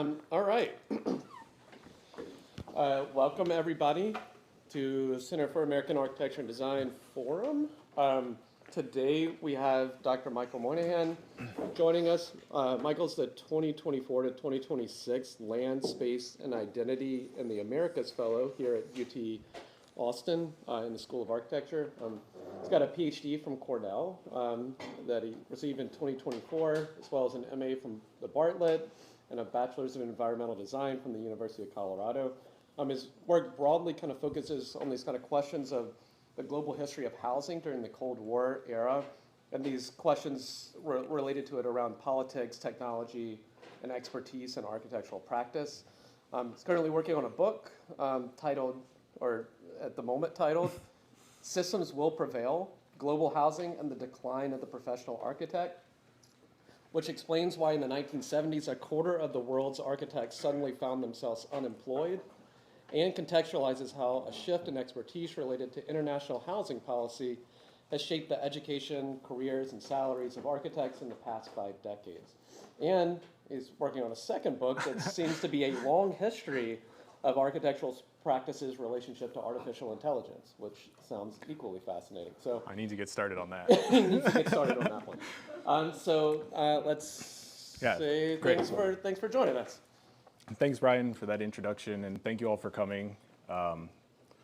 All right. Welcome, everybody, to Center for American Architecture and Design Forum. Today, we have Dr. Michael Moynihan joining us. Michael's the 2024 to 2026 Land, Space, and Identity in the Americas Fellow here at UT Austin in the School of Architecture. He's got a PhD from Cornell that he received in 2024, as well as an MA from the Bartlett and a Bachelor's in Environmental Design from the University of Colorado. His work broadly kind of focuses on these kind of questions of the global history of housing during the Cold War era, and these questions related to it around politics, technology, and expertise in architectural practice. He's currently working on a book titled, or at the moment titled, Systems Will Prevail, Global Housing and the Decline of the Professional Architect, which explains why in the 1970s, a quarter of the world's architects suddenly found themselves unemployed, and contextualizes how a shift in expertise related to international housing policy has shaped the education, careers, and salaries of architects in the past 5 decades. And he's working on a second book that seems to be a long history of architectural practices relationship to artificial intelligence, which sounds equally fascinating. So I need to get started on that. he needs to get started on that one. Let's say great. Thanks for joining us. Thanks, Brian, for that introduction, and thank you all for coming.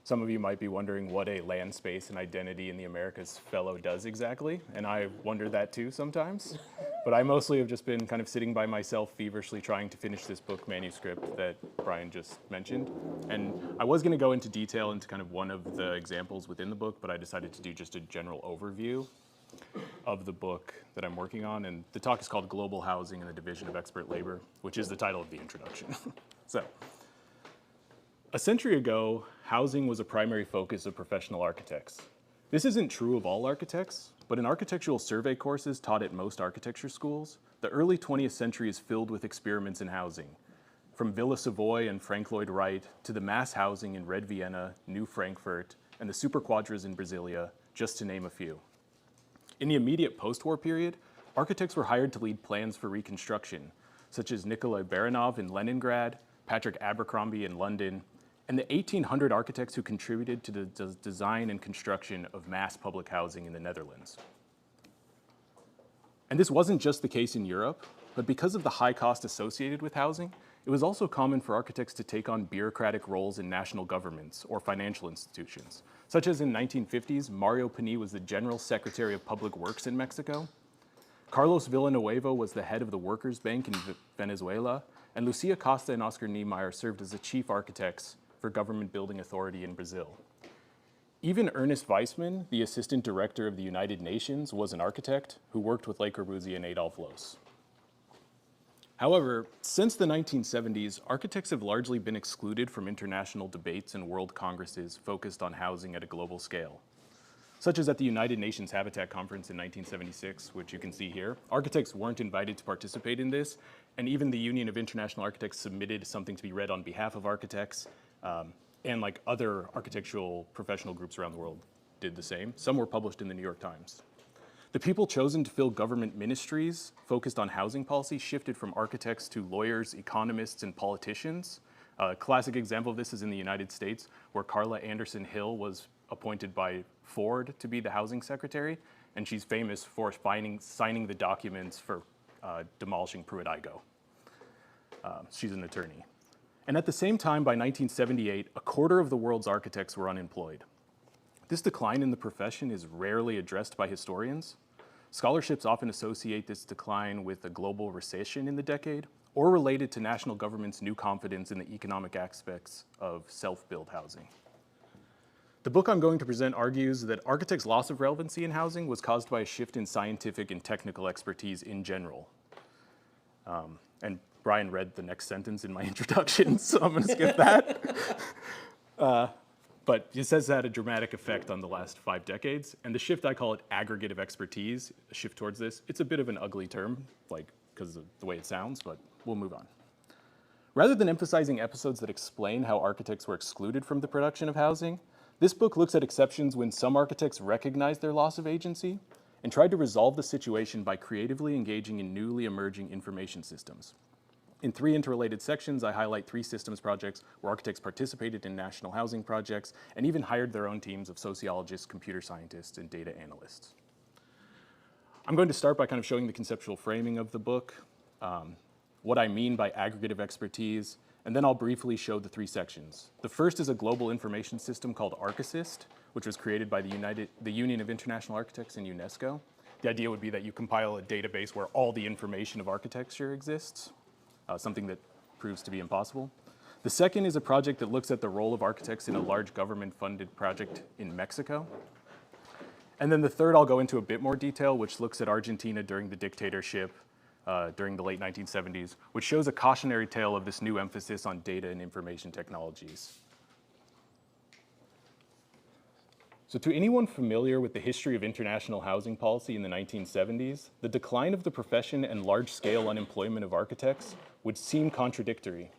Some of you might be wondering what a Land, Space, and Identity in the Americas Fellow does exactly, and I wonder that too sometimes. But I mostly have just been kind of sitting by myself feverishly trying to finish this book manuscript that Brian just mentioned. And I was going to go into detail into kind of one of the examples within the book, but I decided to do just a general overview of the book that I'm working on, and the talk is called Global Housing and the Division of Expert Labor, which is the title of the introduction. So, a century ago, housing was a primary focus of professional architects. This isn't true of all architects, but in architectural survey courses taught at most architecture schools, the early 20th century is filled with experiments in housing, from Villa Savoy and Frank Lloyd Wright to the mass housing in Red Vienna, New Frankfurt, and the superquadras in Brasilia, just to name a few. In the immediate post-war period, architects were hired to lead plans for reconstruction, such as Nikolai Baranov in Leningrad, Patrick Abercrombie in London, and the 1,800 architects who contributed to the design and construction of mass public housing in the Netherlands. And this wasn't just the case in Europe, but because of the high cost associated with housing, it was also common for architects to take on bureaucratic roles in national governments or financial institutions, such as in 1950s, Mario Pani was the General Secretary of Public Works in Mexico, Carlos Villanueva was the head of the Workers' Bank in Venezuela, and Lucia Costa and Oscar Niemeyer served as the chief architects for Government Building Authority in Brazil. Even Ernest Weissman, the Assistant Director of the United Nations, was an architect who worked with Le Corbusier and Adolf Loos. However, since the 1970s, architects have largely been excluded from international debates and world congresses focused on housing at a global scale. Such as at the United Nations Habitat Conference in 1976, which you can see here. Architects weren't invited to participate in this, and even the Union of International Architects submitted something to be read on behalf of architects, and like other architectural professional groups around the world did the same. Some were published in the New York Times. The people chosen to fill government ministries focused on housing policy shifted from architects to lawyers, economists, and politicians. A classic example of this is in the United States, where Carla Anderson Hill was appointed by Ford to be the housing secretary, and she's famous for signing the documents for demolishing Pruitt-Igoe. She's an attorney. And at the same time, by 1978, a quarter of the world's architects were unemployed. This decline in the profession is rarely addressed by historians. Scholarships often associate this decline with a global recession in the decade, or related to national governments' new confidence in the economic aspects of self-build housing. The book I'm going to present argues that architects' loss of relevancy in housing was caused by a shift in scientific and technical expertise in general. And Brian read the next sentence in my introduction, so I'm gonna skip that. But it says that had a dramatic effect on the last 5 decades, and the shift, I call it aggregate of expertise, a shift towards this. It's a bit of an ugly term, like, because of the way it sounds, but we'll move on. Rather than emphasizing episodes that explain how architects were excluded from the production of housing, this book looks at exceptions when some architects recognized their loss of agency and tried to resolve the situation by creatively engaging in newly emerging information systems. In 3 interrelated sections, I highlight 3 systems projects where architects participated in national housing projects and even hired their own teams of sociologists, computer scientists, and data analysts. I'm going to start by kind of showing the conceptual framing of the book, what I mean by aggregative expertise, and then I'll briefly show the 3 sections. The first is a global information system called ArchAssist, which was created by the Union of International Architects and UNESCO. The idea would be that you compile a database where all the information of architecture exists, something that proves to be impossible. The second is a project that looks at the role of architects in a large government-funded project in Mexico. And then the third I'll go into a bit more detail, which looks at Argentina during the dictatorship during the late 1970s, which shows a cautionary tale of this new emphasis on data and information technologies. So to anyone familiar with the history of international housing policy in the 1970s, the decline of the profession and large-scale unemployment of architects would seem contradictory.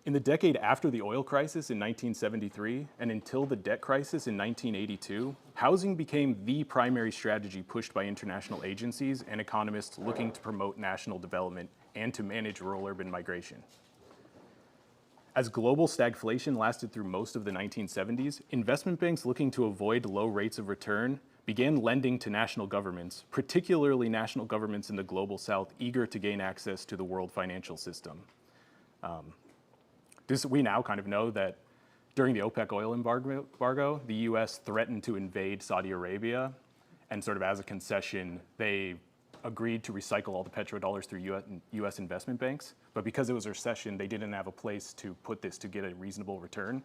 In the decade after the oil crisis in 1973 and until the debt crisis in 1982, housing became the primary strategy pushed by international agencies and economists looking to promote national development and to manage rural-urban migration. As global stagflation lasted through most of the 1970s, investment banks looking to avoid low rates of return began lending to national governments, particularly national governments in the global south eager to gain access to the world financial system. We now kind of know that during the OPEC oil embargo, the US threatened to invade Saudi Arabia, and sort of as a concession, they agreed to recycle all the petrodollars through US investment banks, but because it was a recession, they didn't have a place to put this to get a reasonable return.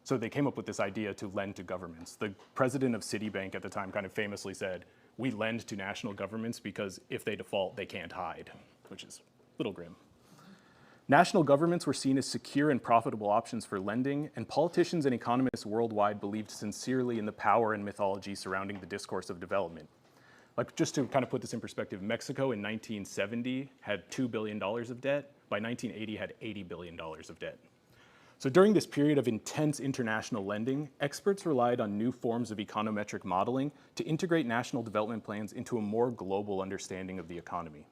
So they came up with this idea to lend to governments. The president of Citibank at the time kind of famously said, "We lend to national governments because if they default, they can't hide," which is a little grim. National governments were seen as secure and profitable options for lending, and politicians and economists worldwide believed sincerely in the power and mythology surrounding the discourse of development. Like, just to kind of put this in perspective, Mexico in 1970 had $2 billion of debt. By 1980, had $80 billion of debt. So during this period of intense international lending, experts relied on new forms of econometric modeling to integrate national development plans into a more global understanding of the economy.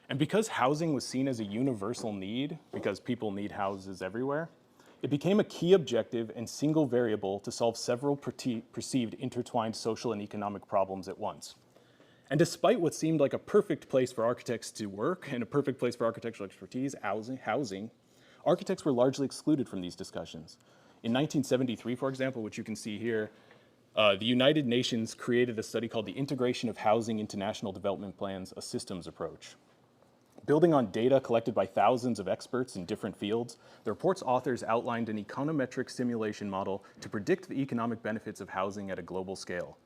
And because housing was seen as a universal need, because people need houses everywhere, it became a key objective and single variable to solve several perceived intertwined social and economic problems at once. And despite what seemed like a perfect place for architects to work and a perfect place for architectural expertise, housing, architects were largely excluded from these discussions. In 1973, for example, which you can see here, the United Nations created a study called the Integration of Housing into National Development Plans, a Systems Approach. Building on data collected by thousands of experts in different fields, the report's authors outlined an econometric simulation model to predict the economic benefits of housing at a global scale.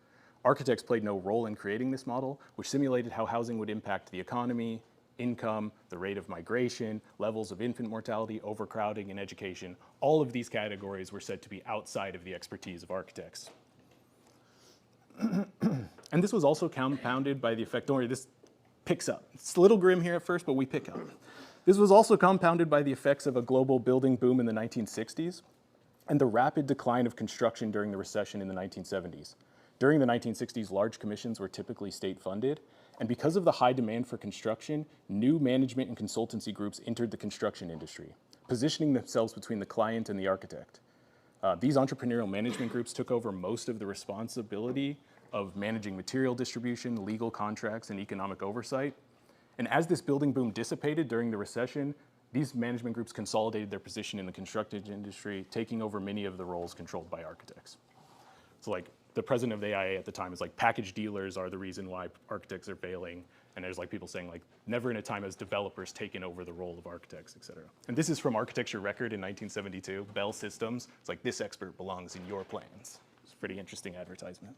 Architects played no role in creating this model, which simulated how housing would impact the economy, income, the rate of migration, levels of infant mortality, overcrowding, and education. All of these categories were said to be outside of the expertise of architects. And this was also compounded by the effect, don't worry, this picks up. It's a little grim here at first, but we pick up. This was also compounded by the effects of a global building boom in the 1960s and the rapid decline of construction during the recession in the 1970s. During the 1960s, large commissions were typically state-funded, and because of the high demand for construction, new management and consultancy groups entered the construction industry, positioning themselves between the client and the architect. These entrepreneurial management groups took over most of the responsibility of managing material distribution, legal contracts, and economic oversight. And as this building boom dissipated during the recession, these management groups consolidated their position in the construction industry, taking over many of the roles controlled by architects. So like the president of the AIA at the time is like, package dealers are the reason why architects are failing. And there's like people saying like, never in a time has developers taken over the role of architects, et cetera. And this is from Architecture Record in 1972, Bell Systems. It's like, this expert belongs in your plans. It's a pretty interesting advertisement.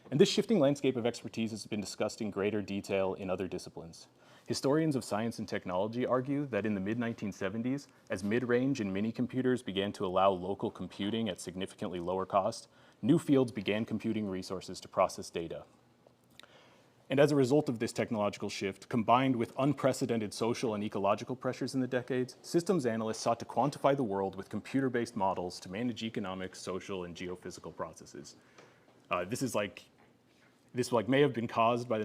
And this shifting landscape of expertise has been discussed in greater detail in other disciplines. Historians of science and technology argue that in the mid-1970s, as mid-range and mini-computers began to allow local computing at significantly lower cost, new fields began computing resources to process data. And as a result of this technological shift, combined with unprecedented social and ecological pressures in the decades, systems analysts sought to quantify the world with computer-based models to manage economic, social, and geophysical processes. This may have been caused by the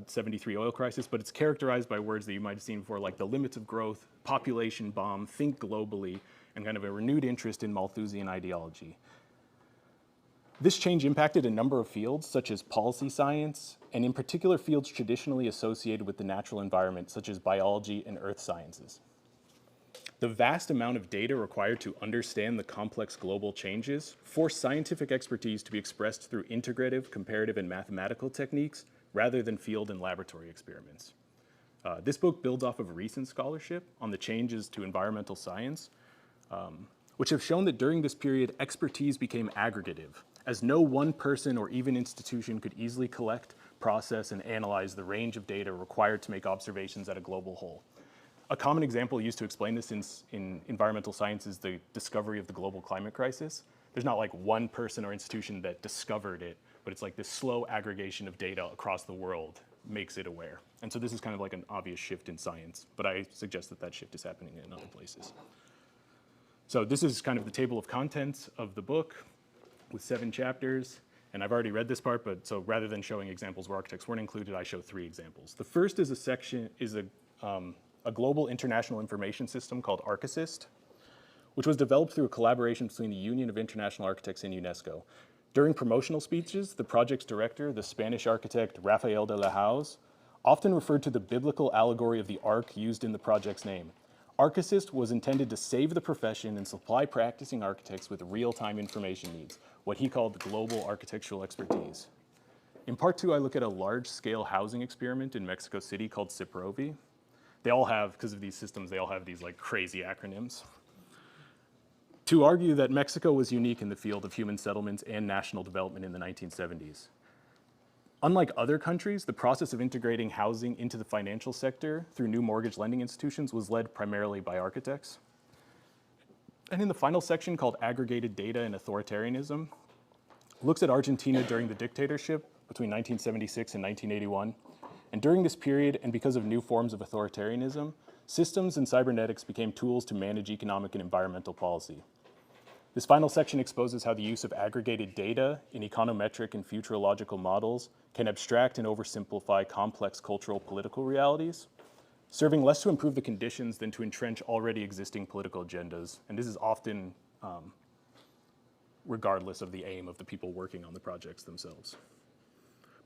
73 oil crisis, but it's characterized by words that you might have seen before, like the limits of growth, population bomb, think globally, and kind of a renewed interest in Malthusian ideology. This change impacted a number of fields, such as policy science, and in particular fields traditionally associated with the natural environment, such as biology and earth sciences. The vast amount of data required to understand the complex global changes forced scientific expertise to be expressed through integrative, comparative, and mathematical techniques rather than field and laboratory experiments. This book builds off of recent scholarship on the changes to environmental science, which have shown that during this period, expertise became aggregative, as no one person or even institution could easily collect, process, and analyze the range of data required to make observations at a global whole. A common example used to explain this in environmental science is the discovery of the global climate crisis. There's not like one person or institution that discovered it, but it's like this slow aggregation of data across the world makes it aware. And so this is kind of like an obvious shift in science, but I suggest that that shift is happening in other places. So this is kind of the table of contents of the book with 7 chapters. And I've already read this part, but so rather than showing examples where architects weren't included, I show 3 examples. The first is a global international information system called ArchAssist, which was developed through a collaboration between the Union of International Architects and UNESCO. During promotional speeches, the project's director, the Spanish architect Rafael de la Hoz, often referred to the biblical allegory of the ark used in the project's name. ArchAssist was intended to save the profession and supply practicing architects with real-time information needs, what he called global architectural expertise. In part 2, I look at a large-scale housing experiment in Mexico City called CIPROVI. They all have, because of these systems, they all have these like crazy acronyms. To argue that Mexico was unique in the field of human settlements and national development in the 1970s. Unlike other countries, the process of integrating housing into the financial sector through new mortgage lending institutions was led primarily by architects. And in the final section called Aggregated Data and Authoritarianism, looks at Argentina during the dictatorship between 1976 and 1981. And during this period, and because of new forms of authoritarianism, systems and cybernetics became tools to manage economic and environmental policy. This final section exposes how the use of aggregated data in econometric and futurological models can abstract and oversimplify complex cultural political realities, serving less to improve the conditions than to entrench already existing political agendas. And this is often regardless of the aim of the people working on the projects themselves.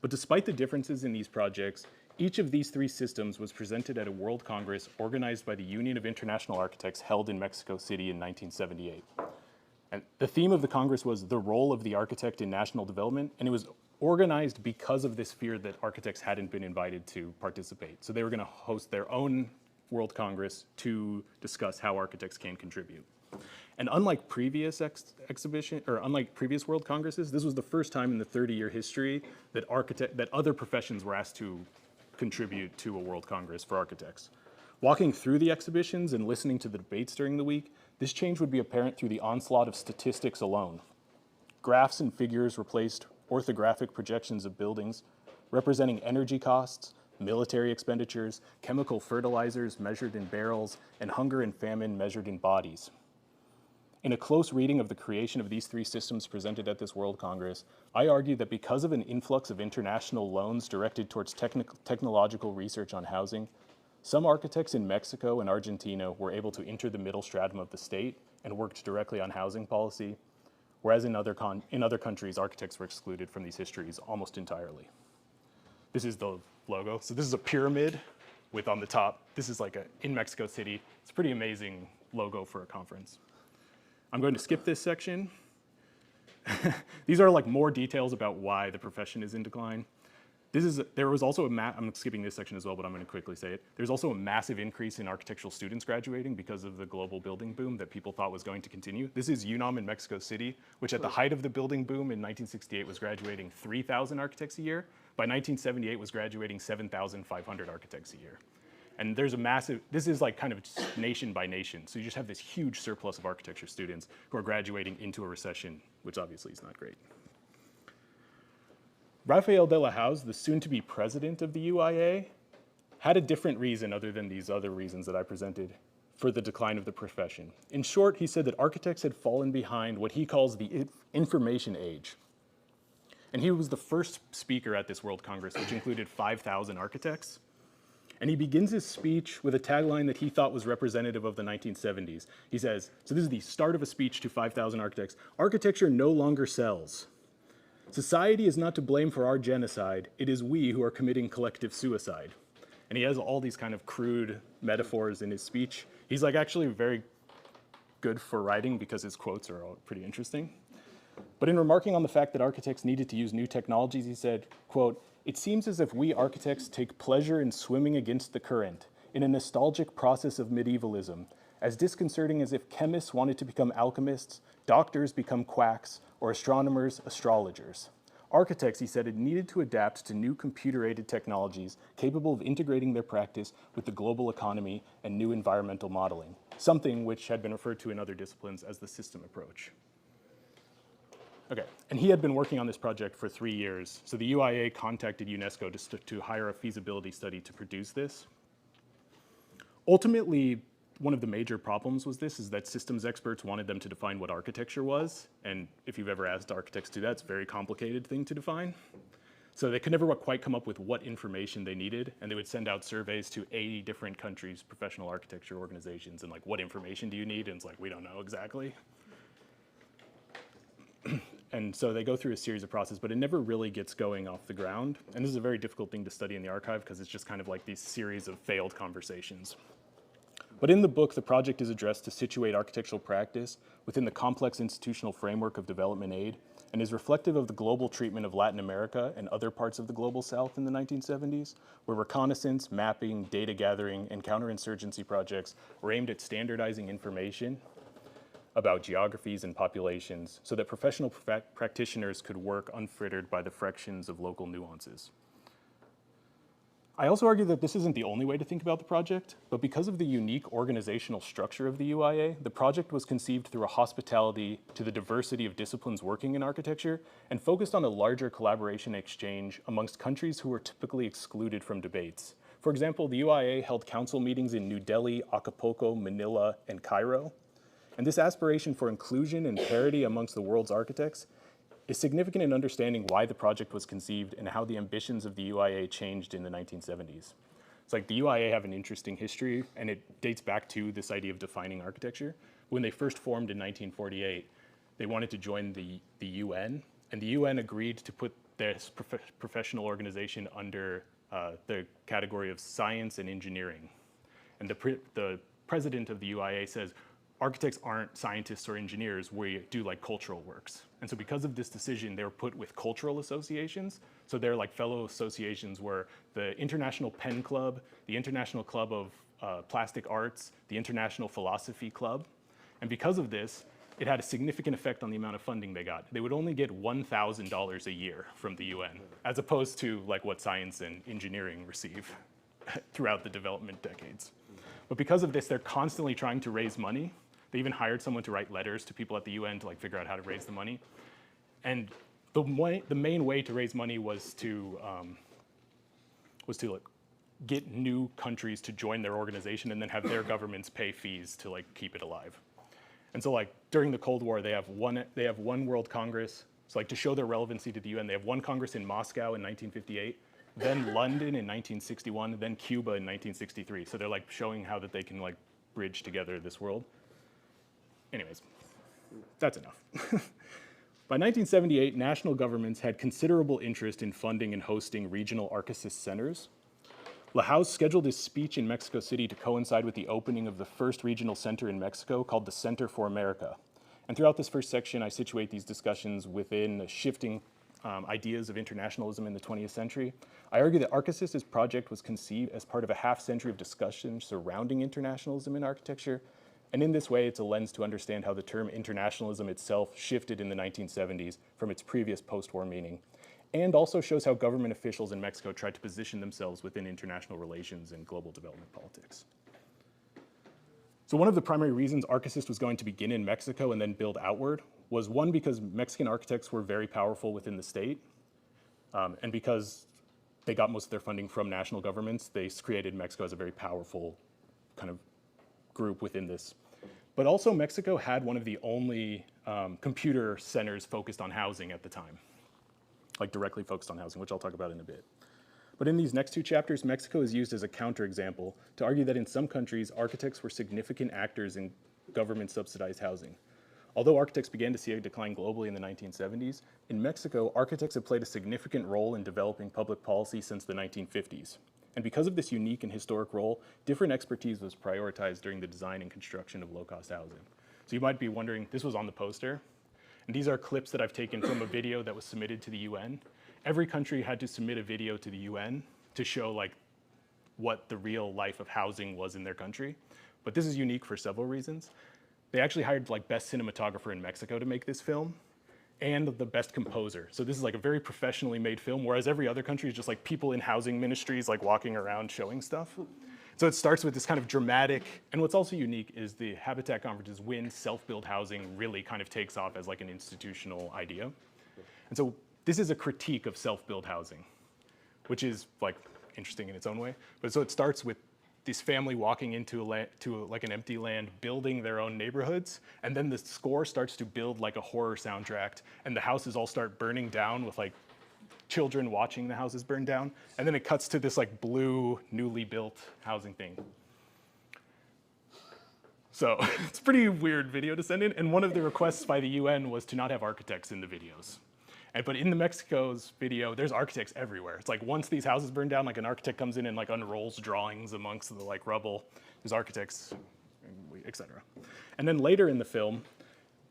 But despite the differences in these projects, each of these 3 systems was presented at a World Congress organized by the Union of International Architects held in Mexico City in 1978. And the theme of the Congress was the role of the architect in national development, and it was organized because of this fear that architects hadn't been invited to participate. So they were going to host their own World Congress to discuss how architects can contribute. And unlike previous unlike previous World Congresses, this was the first time in the 30-year history that other professions were asked to contribute to a World Congress for architects. Walking through the exhibitions and listening to the debates during the week, this change would be apparent through the onslaught of statistics alone. Graphs and figures replaced orthographic projections of buildings, representing energy costs, military expenditures, chemical fertilizers measured in barrels, and hunger and famine measured in bodies. In a close reading of the creation of these 3 systems presented at this World Congress, I argue that because of an influx of international loans directed towards technological research on housing, some architects in Mexico and Argentina were able to enter the middle stratum of the state and worked directly on housing policy, whereas in other countries, architects were excluded from these histories almost entirely. This is the logo. So this is a pyramid with on the top, this is like in Mexico City. It's a pretty amazing logo for a conference. I'm going to skip this section. These are like more details about why the profession is in decline. There was also I'm skipping this section as well, but I'm going to quickly say it. There's also a massive increase in architectural students graduating because of the global building boom that people thought was going to continue. This is UNAM in Mexico City, which at the height of the building boom in 1968 was graduating 3,000 architects a year. By 1978 was graduating 7,500 architects a year. And there's a massive, this is like kind of nation by nation. So you just have this huge surplus of architecture students who are graduating into a recession, which obviously is not great. Rafael de la Hoz, the soon-to-be president of the UIA, had a different reason other than these other reasons that I presented for the decline of the profession. In short, he said that architects had fallen behind what he calls the information age. And he was the first speaker at this World Congress, which included 5,000 architects. And he begins his speech with a tagline that he thought was representative of the 1970s. He says, so this is the start of a speech to 5,000 architects, "Architecture no longer sells. Society is not to blame for our genocide. It is we who are committing collective suicide." And he has all these kind of crude metaphors in his speech. He's like actually very good for writing because his quotes are all pretty interesting. But in remarking on the fact that architects needed to use new technologies, he said, quote, "It seems as if we architects take pleasure in swimming against the current, in a nostalgic process of medievalism, as disconcerting as if chemists wanted to become alchemists, doctors become quacks, or astronomers astrologers. Architects," he said, "had needed to adapt to new computer-aided technologies capable of integrating their practice with the global economy and new environmental modeling, something which had been referred to in other disciplines as the system approach." Okay, and he had been working on this project for 3 years. So the UIA contacted UNESCO to hire a feasibility study to produce this. Ultimately, one of the major problems was this, is that systems experts wanted them to define what architecture was. And if you've ever asked architects to do that, it's a very complicated thing to define. So they could never quite come up with what information they needed. And they would send out surveys to 80 different countries' professional architecture organizations. And like, what information do you need? And it's like, we don't know exactly. And so they go through a series of processes, but it never really gets going off the ground. And this is a very difficult thing to study in the archive because it's just kind of like these series of failed conversations. But in the book, the project is addressed to situate architectural practice within the complex institutional framework of development aid and is reflective of the global treatment of Latin America and other parts of the global South in the 1970s, where reconnaissance, mapping, data gathering, and counterinsurgency projects were aimed at standardizing information about geographies and populations so that professional practitioners could work unfrittered by the frictions of local nuances. I also argue that this isn't the only way to think about the project, but because of the unique organizational structure of the UIA, the project was conceived through a hospitality to the diversity of disciplines working in architecture and focused on a larger collaboration exchange amongst countries who were typically excluded from debates. For example, the UIA held council meetings in New Delhi, Acapulco, Manila, and Cairo. And this aspiration for inclusion and parity amongst the world's architects is significant in understanding why the project was conceived and how the ambitions of the UIA changed in the 1970s. It's like the UIA have an interesting history, and it dates back to this idea of defining architecture. When they first formed in 1948, they wanted to join the UN, and the UN agreed to put this professional organization under the category of science and engineering. And the president of the UIA says, architects aren't scientists or engineers, we do like cultural works. And so because of this decision, they were put with cultural associations. So they're like fellow associations were the International Pen Club, the International Club of Plastic Arts, the International Philosophy Club. And because of this, it had a significant effect on the amount of funding they got. They would only get $1,000 a year from the UN, as opposed to like what science and engineering receive throughout the development decades. But because of this, they're constantly trying to raise money. They even hired someone to write letters to people at the UN to like figure out how to raise the money. And the main way to raise money was to like, get new countries to join their organization and then have their governments pay fees to like keep it alive. And so like during the Cold War, they have one World Congress. So like to show their relevancy to the UN, they have one Congress in Moscow in 1958, then London in 1961, then Cuba in 1963. So they're like showing how that they can like bridge together this world. Anyways, that's enough. By 1978, national governments had considerable interest in funding and hosting regional archicist centers. Lahouse scheduled his speech in Mexico City to coincide with the opening of the first regional center in Mexico called the Center for America. And throughout this first section, I situate these discussions within shifting ideas of internationalism in the 20th century. I argue that Archicis's project was conceived as part of a half-century of discussion surrounding internationalism in architecture. And in this way, it's a lens to understand how the term internationalism itself shifted in the 1970s from its previous post-war meaning, and also shows how government officials in Mexico tried to position themselves within international relations and global development politics. So one of the primary reasons Archicist was going to begin in Mexico and then build outward was one, because Mexican architects were very powerful within the state, and because they got most of their funding from national governments, they created Mexico as a very powerful kind of group within this. But also Mexico had one of the only computer centers focused on housing at the time. like directly focused on housing, which I'll talk about in a bit. But in these next two chapters, Mexico is used as a counterexample to argue that in some countries, architects were significant actors in government-subsidized housing. Although architects began to see a decline globally in the 1970s, in Mexico, architects have played a significant role in developing public policy since the 1950s. And because of this unique and historic role, different expertise was prioritized during the design and construction of low-cost housing. So you might be wondering, this was on the poster, and these are clips that I've taken from a video that was submitted to the UN. Every country had to submit a video to the UN to show like what the real life of housing was in their country. But this is unique for several reasons. They actually hired like best cinematographer in Mexico to make this film and the best composer. So this is like a very professionally made film, whereas every other country is just like people in housing ministries like walking around showing stuff. So it starts with this kind of dramatic, and what's also unique is the Habitat conferences when self-build housing really kind of takes off as like an institutional idea. And so this is a critique of self-build housing, which is like interesting in its own way. But so it starts with this family walking into like an empty land, building their own neighborhoods, and then the score starts to build like a horror soundtrack, and the houses all start burning down with like children watching the houses burn down, and then it cuts to this like blue, newly built housing thing. So it's a pretty weird video to send in, and one of the requests by the UN was to not have architects in the videos. But in the Mexico's video, there's architects everywhere. It's like once these houses burn down, like an architect comes in and like unrolls drawings amongst the like rubble. There's architects, etc. And then later in the film,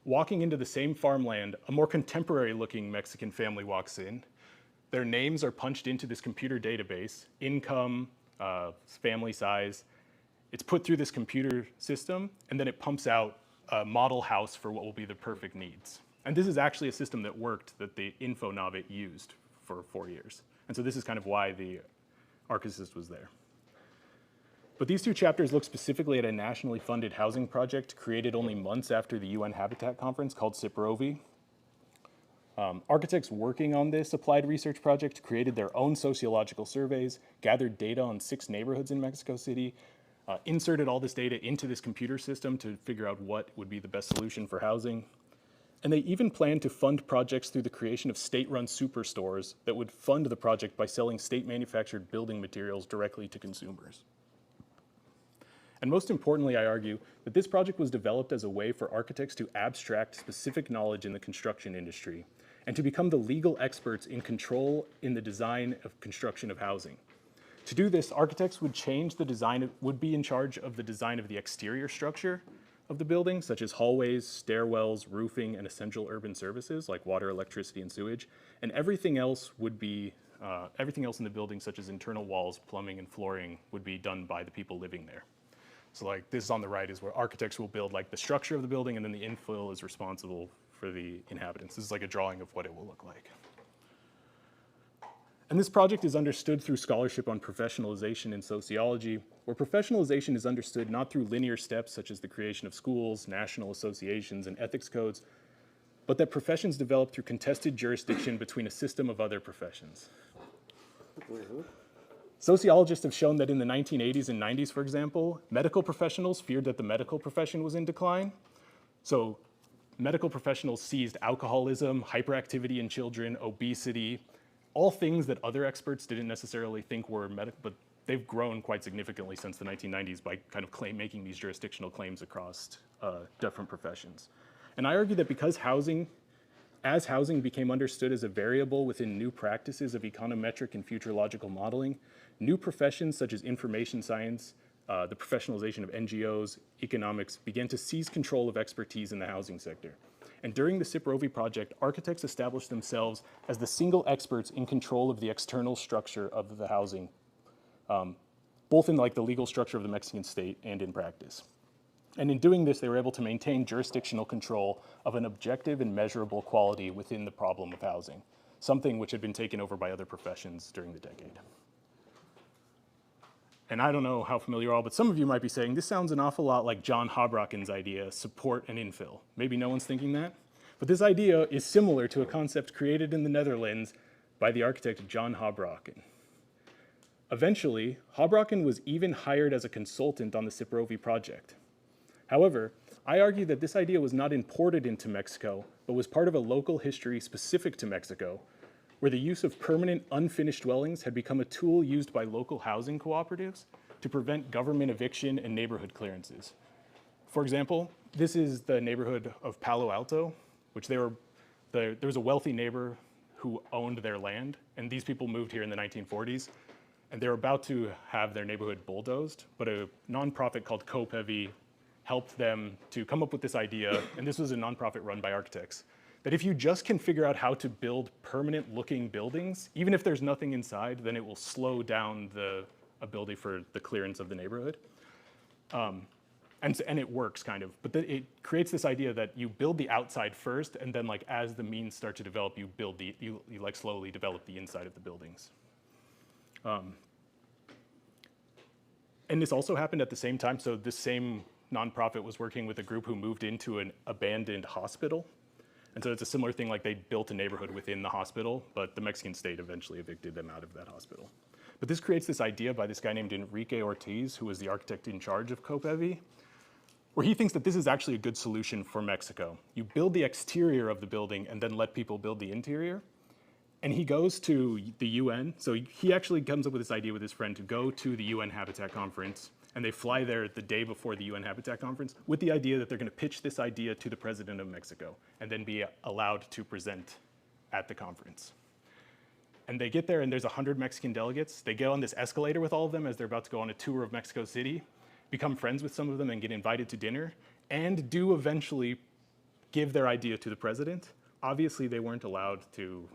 walking into the same farmland, a more contemporary looking Mexican family walks in. Their names are punched into this computer database, income, family size. It's put through this computer system, and then it pumps out a model house for what will be the perfect needs. And this is actually a system that worked that the InfoNavit used for 4 years. And so this is kind of why the ArchAssist was there. But these two chapters look specifically at a nationally funded housing project created only months after the UN Habitat Conference called CIPROVI. Architects working on this applied research project created their own sociological surveys, gathered data on 6 neighborhoods in Mexico City, inserted all this data into this computer system to figure out what would be the best solution for housing. And they even planned to fund projects through the creation of state-run superstores that would fund the project by selling state-manufactured building materials directly to consumers. And most importantly, I argue that this project was developed as a way for architects to abstract specific knowledge in the construction industry and to become the legal experts in control in the design of construction of housing. To do this, architects would change the design, would be in charge of the design of the exterior structure of the building, such as hallways, stairwells, roofing, and essential urban services like water, electricity, and sewage. And everything else would be, everything else in the building, such as internal walls, plumbing, and flooring, would be done by the people living there. So like this on the right is where architects will build like the structure of the building, and then the infill is responsible for the inhabitants. This is like a drawing of what it will look like. And this project is understood through scholarship on professionalization in sociology, where professionalization is understood not through linear steps such as the creation of schools, national associations, and ethics codes, but that professions develop through contested jurisdiction between a system of other professions. Sociologists have shown that in the 1980s and 90s, for example, medical professionals feared that the medical profession was in decline. So medical professionals seized alcoholism, hyperactivity in children, obesity, all things that other experts didn't necessarily think were medical, but they've grown quite significantly since the 1990s by kind of making these jurisdictional claims across different professions. And I argue that because housing became understood as a variable within new practices of econometric and futurological modeling, new professions such as information science, the professionalization of NGOs, economics, began to seize control of expertise in the housing sector. And during the CIPROVI project, architects established themselves as the single experts in control of the external structure of the housing, both in like the legal structure of the Mexican state and in practice. And in doing this, they were able to maintain jurisdictional control of an objective and measurable quality within the problem of housing, something which had been taken over by other professions during the decade. And I don't know how familiar you are, but some of you might be saying, this sounds an awful lot like John Houbraken's idea, support and infill. Maybe no one's thinking that. But this idea is similar to a concept created in the Netherlands by the architect John Houbraken. Eventually, Houbraken was even hired as a consultant on the CIPROVI project. However, I argue that this idea was not imported into Mexico, but was part of a local history specific to Mexico, where the use of permanent unfinished dwellings had become a tool used by local housing cooperatives to prevent government eviction and neighborhood clearances. For example, this is the neighborhood of Palo Alto, which there was a wealthy neighbor who owned their land, and these people moved here in the 1940s, and they were about to have their neighborhood bulldozed, but a nonprofit called CAAD helped them to come up with this idea, and this was a nonprofit run by architects, that if you just can figure out how to build permanent looking buildings, even if there's nothing inside, then it will slow down the ability for the clearance of the neighborhood. And it works kind of, but it creates this idea that you build the outside first, and then like as the means start to develop, you build you like slowly develop the inside of the buildings. And this also happened at the same time. So this same nonprofit was working with a group who moved into an abandoned hospital. And so it's a similar thing, like they built a neighborhood within the hospital, but the Mexican state eventually evicted them out of that hospital. But this creates this idea by this guy named Enrique Ortiz, who was the architect in charge of COPEVI, where he thinks that this is actually a good solution for Mexico. You build the exterior of the building and then let people build the interior. And he goes to the UN. So he actually comes up with this idea with his friend to go to the UN Habitat Conference, and they fly there the day before the UN Habitat Conference with the idea that they're going to pitch this idea to the president of Mexico and then be allowed to present at the conference. And they get there and there's 100 Mexican delegates. They go on this escalator with all of them as they're about to go on a tour of Mexico City, become friends with some of them and get invited to dinner, and do eventually give their idea to the president. Obviously, they weren't allowed to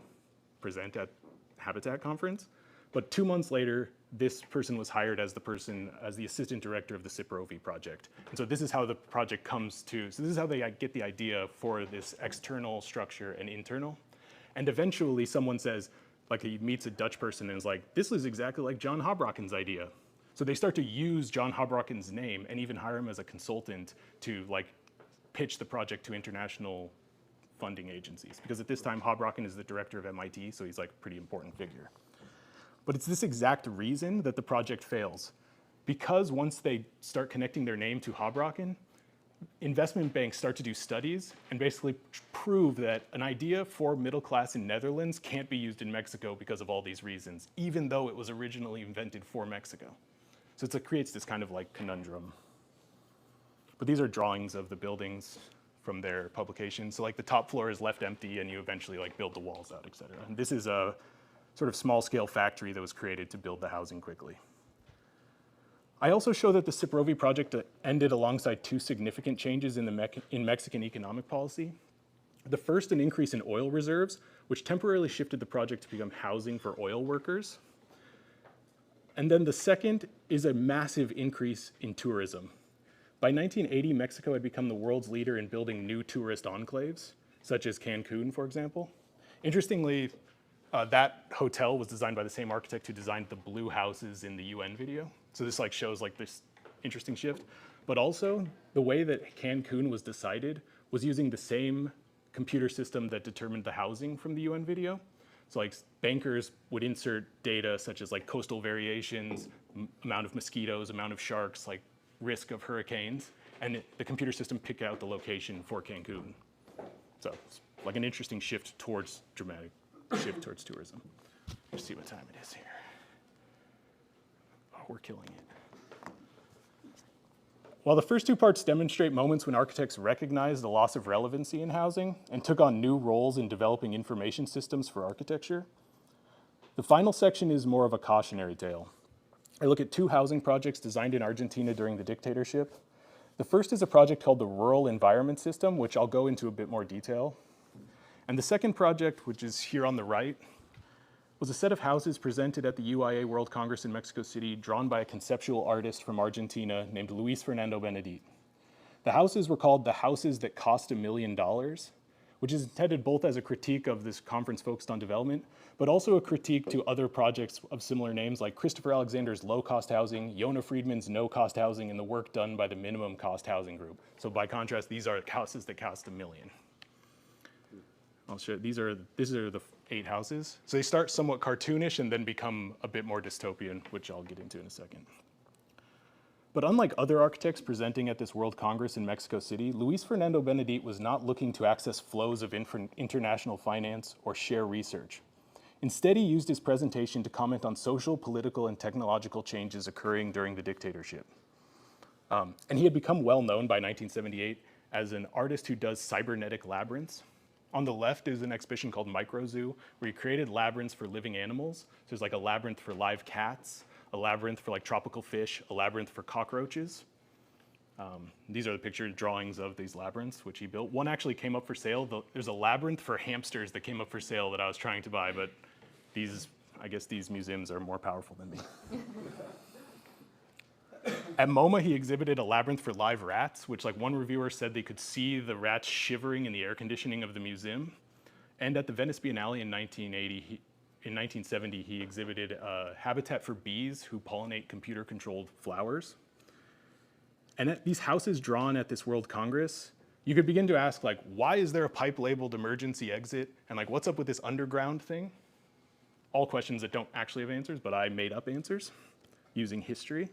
present at Habitat Conference, but 2 months later, this person was hired as the assistant director of the CIPROVI project. And so this is how the project comes to, so this is how they get the idea for this external structure and internal. And eventually someone says, like he meets a Dutch person and is like, this is exactly like John Houbraken's idea. So they start to use John Houbraken's name and even hire him as a consultant to like pitch the project to international funding agencies. Because at this time, Houbraken is the director of MIT, so he's like a pretty important figure. But it's this exact reason that the project fails. Because once they start connecting their name to Houbraken, investment banks start to do studies and basically prove that an idea for middle class in Netherlands can't be used in Mexico because of all these reasons, even though it was originally invented for Mexico. So it creates this kind of like conundrum. But these are drawings of the buildings from their publication. So like the top floor is left empty and you eventually like build the walls out, et cetera. And this is a sort of small scale factory that was created to build the housing quickly. I also show that the CIPROVI project ended alongside two significant changes in Mexican economic policy. The first, an increase in oil reserves, which temporarily shifted the project to become housing for oil workers. And then the second is a massive increase in tourism. By 1980, Mexico had become the world's leader in building new tourist enclaves, such as Cancun, for example. Interestingly, that hotel was designed by the same architect who designed the blue houses in the UN video. So this like shows like this interesting shift. But also, the way that Cancun was decided was using the same computer system that determined the housing from the UN video. So like bankers would insert data such as like coastal variations, amount of mosquitoes, amount of sharks, like risk of hurricanes, and the computer system picked out the location for Cancun. So it's like an interesting dramatic shift towards tourism. Let's see what time it is here. Oh, we're killing it. While the first two parts demonstrate moments when architects recognized the loss of relevancy in housing and took on new roles in developing information systems for architecture, the final section is more of a cautionary tale. I look at two housing projects designed in Argentina during the dictatorship. The first is a project called the Rural Environment System, which I'll go into a bit more detail. And the second project, which is here on the right, was a set of houses presented at the UIA World Congress in Mexico City, drawn by a conceptual artist from Argentina named Luis Fernando Benedit. The houses were called the houses that cost $1 million, which is intended both as a critique of this conference focused on development, but also a critique to other projects of similar names like Christopher Alexander's low-cost housing, Yona Friedman's no-cost housing, and the work done by the minimum cost housing group. So by contrast, these are houses that cost $1 million. I'll show you, these are the 8 houses. So they start somewhat cartoonish and then become a bit more dystopian, which I'll get into in a second. But unlike other architects presenting at this World Congress in Mexico City, Luis Fernando Benedit was not looking to access flows of international finance or share research. Instead, he used his presentation to comment on social, political, and technological changes occurring during the dictatorship. And he had become well known by 1978 as an artist who does cybernetic labyrinths. On the left is an exhibition called Microzoo, where he created labyrinths for living animals. So there's like a labyrinth for live cats, a labyrinth for like tropical fish, a labyrinth for cockroaches. These are the picture drawings of these labyrinths, which he built. One actually came up for sale. There's a labyrinth for hamsters that came up for sale that I was trying to buy, but I guess these museums are more powerful than me. At MoMA, he exhibited a labyrinth for live rats, which like one reviewer said they could see the rats shivering in the air conditioning of the museum. And at the Venice Biennale in 1970, he exhibited a habitat for bees who pollinate computer-controlled flowers. And at these houses drawn at this World Congress, you could begin to ask, like, why is there a pipe labeled emergency exit? And like, what's up with this underground thing? All questions that don't actually have answers, but I made up answers using history.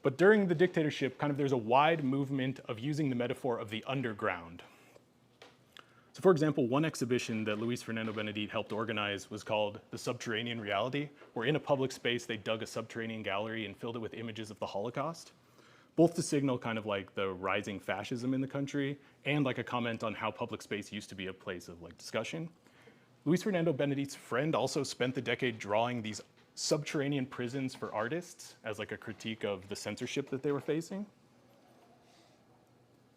But during the dictatorship, there's a wide movement of using the metaphor of the underground. So for example, one exhibition that Luis Fernando Benedit helped organize was called The Subterranean Reality, where in a public space they dug a subterranean gallery and filled it with images of the Holocaust, both to signal kind of like the rising fascism in the country and like a comment on how public space used to be a place of like discussion. Luis Fernando Benedit's friend also spent the decade drawing these subterranean prisons for artists as like a critique of the censorship that they were facing.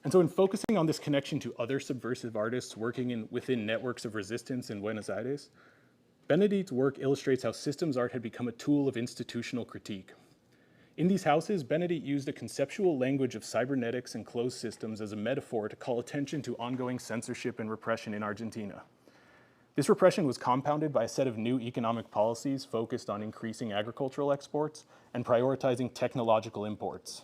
And so in focusing on this connection to other subversive artists working within networks of resistance in Buenos Aires, Benedit's work illustrates how systems art had become a tool of institutional critique. In these houses, Benedit used a conceptual language of cybernetics and closed systems as a metaphor to call attention to ongoing censorship and repression in Argentina. This repression was compounded by a set of new economic policies focused on increasing agricultural exports and prioritizing technological imports.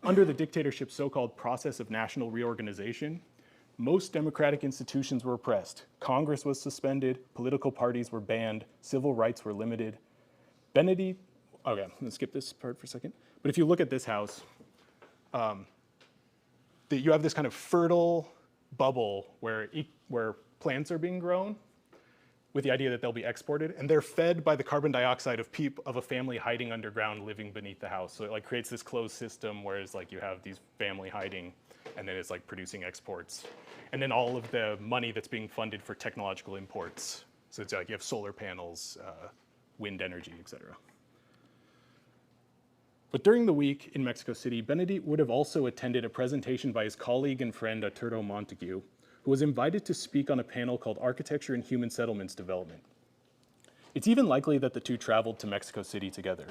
Under the dictatorship's so-called process of national reorganization, most democratic institutions were oppressed. Congress was suspended, political parties were banned, civil rights were limited. Okay, I'm gonna skip this part for a second. But if you look at this house, you have this kind of fertile bubble where plants are being grown with the idea that they'll be exported, and they're fed by the carbon dioxide of a family hiding underground living beneath the house. So it like creates this closed system where it's like you have these family hiding, and then it's like producing exports. And then all of the money that's being funded for technological imports. So it's like you have solar panels, wind energy, et cetera. But during the week in Mexico City, Benedit would have also attended a presentation by his colleague and friend Arturo Montague, who was invited to speak on a panel called Architecture and Human Settlements Development. It's even likely that the two traveled to Mexico City together.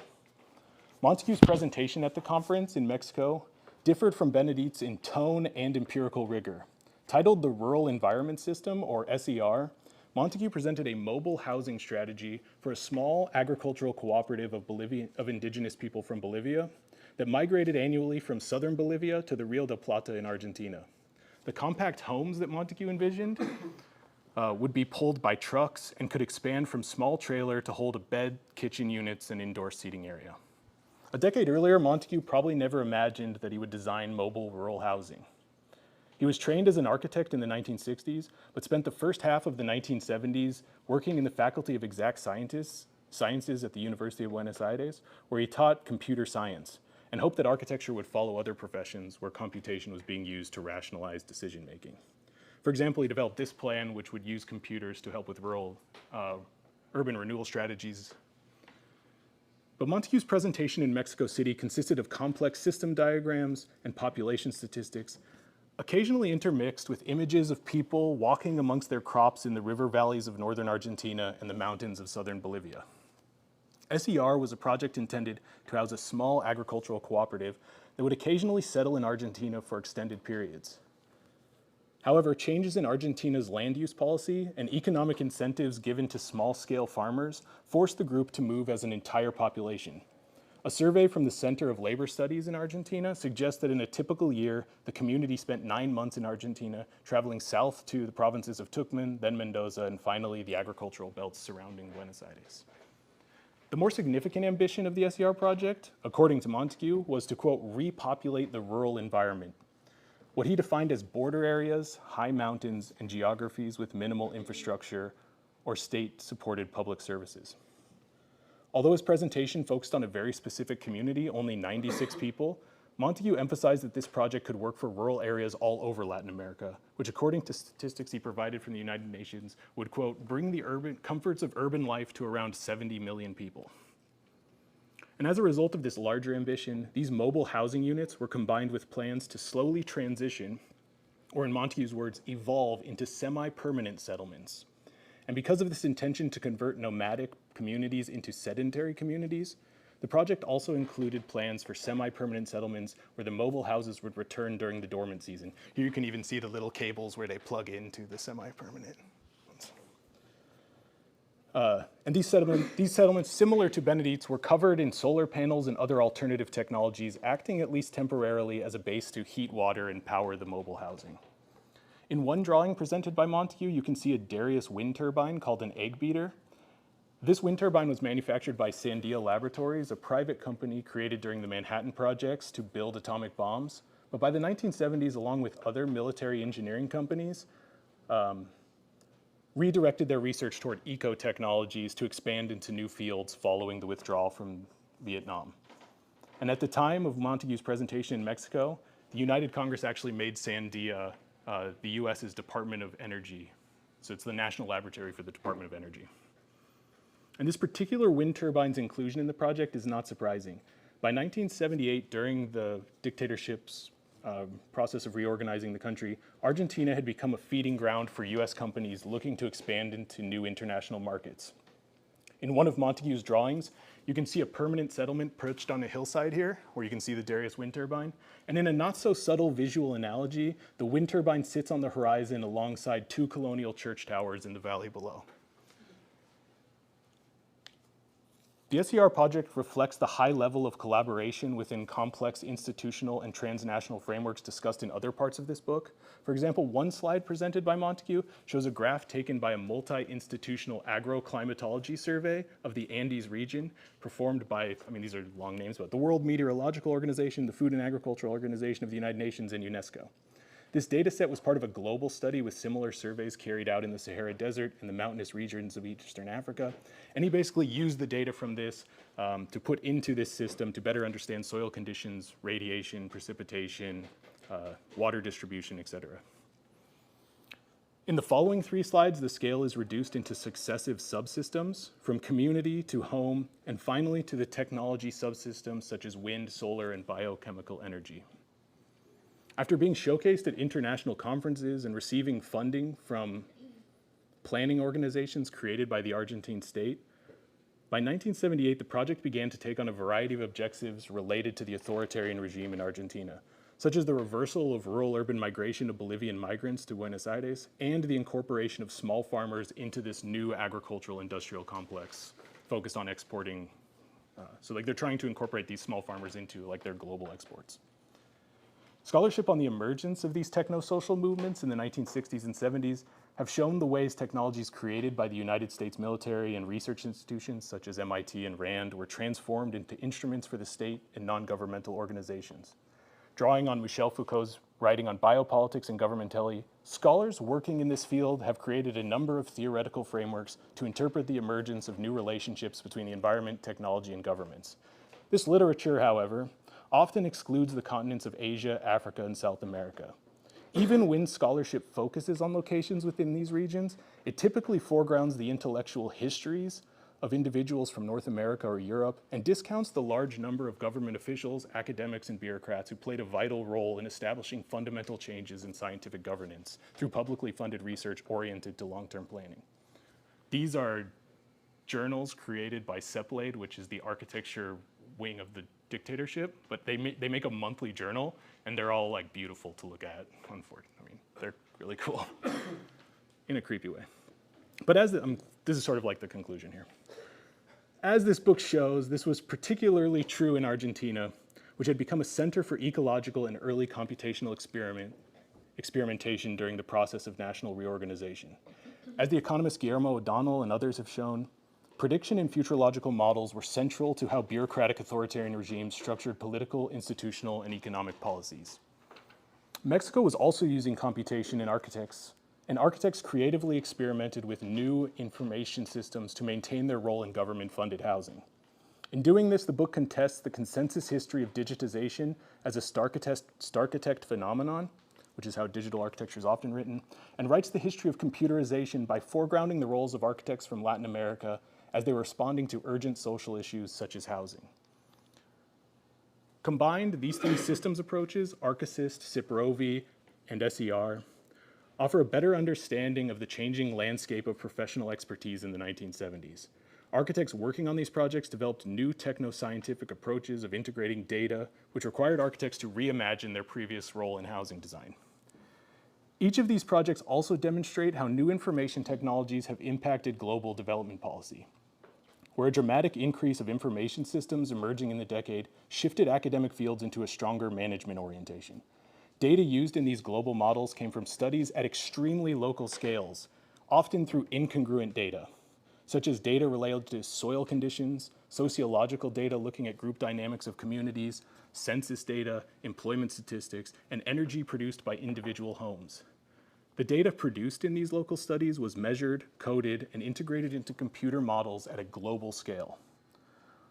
Montague's presentation at the conference in Mexico differed from Benedit's in tone and empirical rigor. Titled the Rural Environment System, or SER, Montague presented a mobile housing strategy for a small agricultural cooperative of indigenous people from Bolivia that migrated annually from southern Bolivia to the Rio de Plata in Argentina. The compact homes that Montague envisioned would be pulled by trucks and could expand from small trailer to hold a bed, kitchen units, and indoor seating area. A decade earlier, Montague probably never imagined that he would design mobile rural housing. He was trained as an architect in the 1960s, but spent the first half of the 1970s working in the Faculty of Exact Sciences at the University of Buenos Aires, where he taught computer science, and hoped that architecture would follow other professions where computation was being used to rationalize decision-making. For example, he developed this plan, which would use computers to help with urban renewal strategies. But Montague's presentation in Mexico City consisted of complex system diagrams and population statistics, occasionally intermixed with images of people walking amongst their crops in the river valleys of northern Argentina and the mountains of southern Bolivia. SER was a project intended to house a small agricultural cooperative that would occasionally settle in Argentina for extended periods. However, changes in Argentina's land use policy and economic incentives given to small-scale farmers forced the group to move as an entire population. A survey from the Center of Labor Studies in Argentina suggests that in a typical year, the community spent 9 months in Argentina, traveling south to the provinces of Tucumán, then Mendoza, and finally the agricultural belts surrounding Buenos Aires. The more significant ambition of the SER project, according to Montague, was to, quote, repopulate the rural environment. what he defined as border areas, high mountains, and geographies with minimal infrastructure or state-supported public services. Although his presentation focused on a very specific community, only 96 people, Montague emphasized that this project could work for rural areas all over Latin America, which according to statistics he provided from the United Nations would, quote, bring the comforts of urban life to around 70 million people. And as a result of this larger ambition, these mobile housing units were combined with plans to slowly transition, or in Montague's words, evolve into semi-permanent settlements. And because of this intention to convert nomadic communities into sedentary communities, the project also included plans for semi-permanent settlements where the mobile houses would return during the dormant season. Here you can even see the little cables where they plug into the semi-permanent. And these settlements, similar to Benedict's, were covered in solar panels and other alternative technologies, acting at least temporarily as a base to heat water and power the mobile housing. In one drawing presented by Montague, you can see a Darius wind turbine called an egg beater. This wind turbine was manufactured by Sandia Laboratories, a private company created during the Manhattan projects to build atomic bombs. But by the 1970s, along with other military engineering companies, redirected their research toward eco-technologies to expand into new fields following the withdrawal from Vietnam. And at the time of Montague's presentation in Mexico, the United Congress actually made Sandia the US's Department of Energy. So it's the National Laboratory for the Department of Energy. And this particular wind turbine's inclusion in the project is not surprising. By 1978, during the dictatorship's process of reorganizing the country, Argentina had become a feeding ground for US companies looking to expand into new international markets. In one of Montague's drawings, you can see a permanent settlement perched on a hillside here, where you can see the Darius wind turbine. And in a not so subtle visual analogy, the wind turbine sits on the horizon alongside two colonial church towers in the valley below. The SCR project reflects the high level of collaboration within complex institutional and transnational frameworks discussed in other parts of this book. For example, one slide presented by Montague shows a graph taken by a multi-institutional agroclimatology survey of the Andes region performed by, these are long names, but the World Meteorological Organization, the Food and Agricultural Organization of the United Nations, and UNESCO. This data set was part of a global study with similar surveys carried out in the Sahara Desert and the mountainous regions of Eastern Africa. And he basically used the data from this to put into this system to better understand soil conditions, radiation, precipitation, water distribution, et cetera. In the following three slides, the scale is reduced into successive subsystems, from community to home, and finally to the technology subsystems such as wind, solar, and biochemical energy. After being showcased at international conferences and receiving funding from planning organizations created by the Argentine state, by 1978, the project began to take on a variety of objectives related to the authoritarian regime in Argentina, such as the reversal of rural-urban migration of Bolivian migrants to Buenos Aires and the incorporation of small farmers into this new agricultural industrial complex focused on exporting. So they're trying to incorporate these small farmers into their global exports. Scholarship on the emergence of these techno-social movements in the 1960s and 70s have shown the ways technologies created by the United States military and research institutions such as MIT and RAND were transformed into instruments for the state and non-governmental organizations. Drawing on Michel Foucault's writing on biopolitics and governmentality, scholars working in this field have created a number of theoretical frameworks to interpret the emergence of new relationships between the environment, technology, and governments. This literature, however, often excludes the continents of Asia, Africa, and South America. Even when scholarship focuses on locations within these regions, it typically foregrounds the intellectual histories of individuals from North America or Europe and discounts the large number of government officials, academics, and bureaucrats who played a vital role in establishing fundamental changes in scientific governance through publicly funded research oriented to long-term planning. These are journals created by CEPLAID, which is the architecture wing of the dictatorship, but they make a monthly journal, and they're all beautiful to look at. Unfortunately, they're really cool in a creepy way. But this is sort of the conclusion here. As this book shows, this was particularly true in Argentina, which had become a center for ecological and early computational experimentation during the process of national reorganization. As the economist Guillermo O'Donnell and others have shown, prediction and futurological models were central to how bureaucratic authoritarian regimes structured political, institutional, and economic policies. Mexico was also using computation and architects creatively experimented with new information systems to maintain their role in government-funded housing. In doing this, the book contests the consensus history of digitization as a starchitect phenomenon, which is how digital architecture is often written, and writes the history of computerization by foregrounding the roles of architects from Latin America as they were responding to urgent social issues such as housing. Combined, these three systems approaches, ArchiSyst, CIPROVI, and SER, offer a better understanding of the changing landscape of professional expertise in the 1970s. Architects working on these projects developed new techno-scientific approaches of integrating data, which required architects to reimagine their previous role in housing design. Each of these projects also demonstrate how new information technologies have impacted global development policy, where a dramatic increase of information systems emerging in the decade shifted academic fields into a stronger management orientation. Data used in these global models came from studies at extremely local scales, often through incongruent data, such as data related to soil conditions, sociological data looking at group dynamics of communities, census data, employment statistics, and energy produced by individual homes. The data produced in these local studies was measured, coded, and integrated into computer models at a global scale.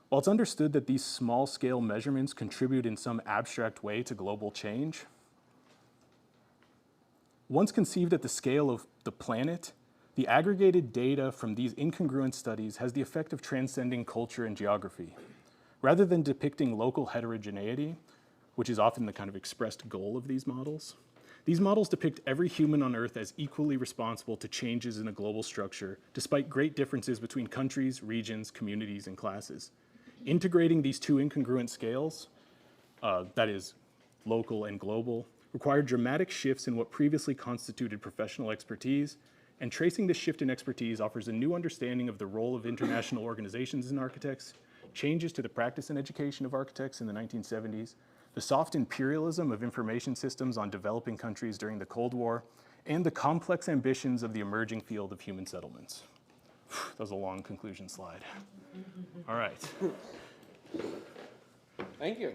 While it's understood that these small-scale measurements contribute in some abstract way to global change, once conceived at the scale of the planet, the aggregated data from these incongruent studies has the effect of transcending culture and geography. Rather than depicting local heterogeneity, which is often the kind of expressed goal of these models depict every human on Earth as equally responsible to changes in a global structure, despite great differences between countries, regions, communities, and classes. Integrating these two incongruent scales, that is, local and global, required dramatic shifts in what previously constituted professional expertise, and tracing this shift in expertise offers a new understanding of the role of international organizations in architects, changes to the practice and education of architects in the 1970s, the soft imperialism of information systems on developing countries during the Cold War, and the complex ambitions of the emerging field of human settlements. That was a long conclusion slide. All right. Thank you.